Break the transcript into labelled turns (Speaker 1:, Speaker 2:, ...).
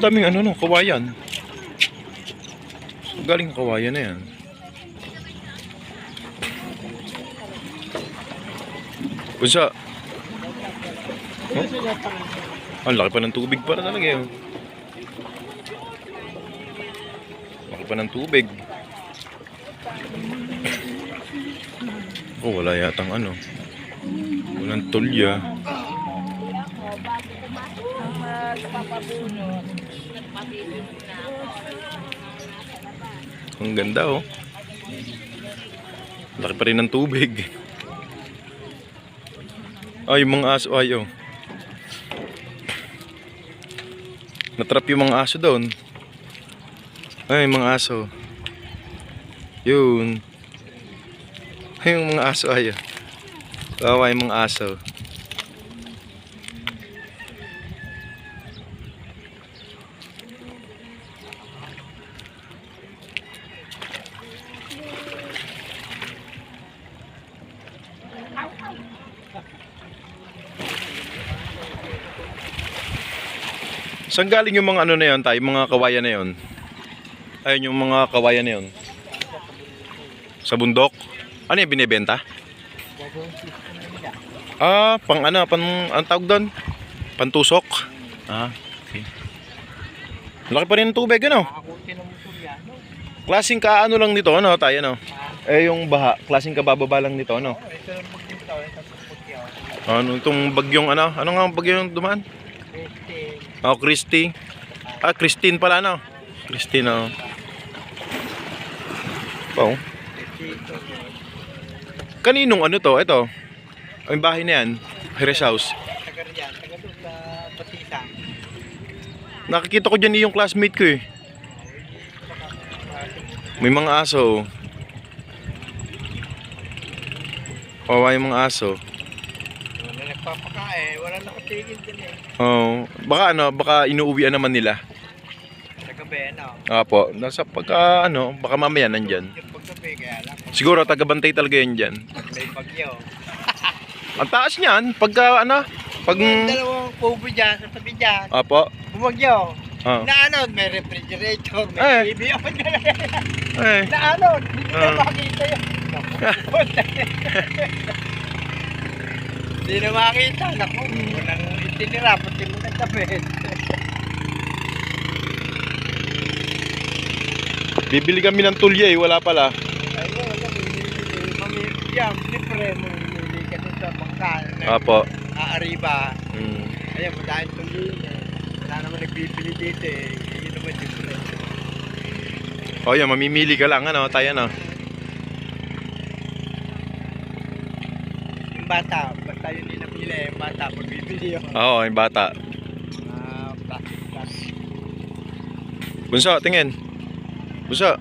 Speaker 1: daming ano no, kawayan. Galing kawayan na yan. Bunso. Oh? Ang laki pa ng tubig para talaga yun. Laki pa ng tubig. Oh, wala yatang ano. Walang tulya. Ang ganda oh. Laki pa rin ng tubig. Ay, yung mga aso ay oh. Natrap yung mga aso doon. Ay, mga aso. Yun. Ay, yung mga aso ay oh. Kawawa yung mga aso. Saan galing yung mga ano na yun tayo, mga kawayan na yun? Ayun yung mga kawayan na yun. Sa bundok? Ano yung binibenta? Ah, pang ano, ang tawag doon? Pantusok? Ah, okay. Laki pa rin ng tubig, ano? Klaseng ka ano lang nito, ano tayo, ano? Eh, yung baha, klaseng kabababa lang nito, ano? Ano, itong bagyong ano? Ano nga ang bagyong dumaan? Oh, Christy. Ah, Christine pala, no? Christine, oh. Oh. Kaninong ano to? Ito. Ang bahay na yan. Harris House.
Speaker 2: Taga riyan, taga doon sa Batisa.
Speaker 1: Nakikita ko dyan yung classmate ko eh. May mga aso. Oh, may mga aso.
Speaker 2: Wala nagpapakain, wala nakatigil dyan eh.
Speaker 1: Oh, baka ano, baka inuuwian naman nila.
Speaker 2: Sa gabi, ano?
Speaker 1: Apo, nasa pagka ano, baka mamaya nandyan.
Speaker 2: Yung paggabi, kaya lang.
Speaker 1: Siguro taga-bantay talaga yan dyan.
Speaker 2: May bagyo.
Speaker 1: Ang taas niyan, pagka ano, pag...
Speaker 2: Yung dalawang pubo dyan, sa tabi dyan.
Speaker 1: Apo.
Speaker 2: Bumagyo.
Speaker 1: Oh.
Speaker 2: Naanod, may refrigerator,
Speaker 1: Eh.
Speaker 2: may TV.
Speaker 1: Eh.
Speaker 2: Naanod, hindi na makita yun. Hindi na makita. Naku, walang itinira, pati mo nagtapit.
Speaker 1: Bibili kami ng tulya eh, wala pala.
Speaker 2: Ayun, mamili yan, libre mo, mamili ka dun sa bangkal.
Speaker 1: Apo.
Speaker 2: Aariba.
Speaker 1: Mm.
Speaker 2: Ayan, madahil tuloy eh. Wala naman nagbibili dito eh. Yun naman libre.
Speaker 1: O yan, mamimili ka lang, ano, tayo ano.
Speaker 2: Yung bata, basta yun din nabili, yung bata, magbibili yun.
Speaker 1: Oo, yung bata.
Speaker 2: Plastic.
Speaker 1: Bunso, tingin. Bunso.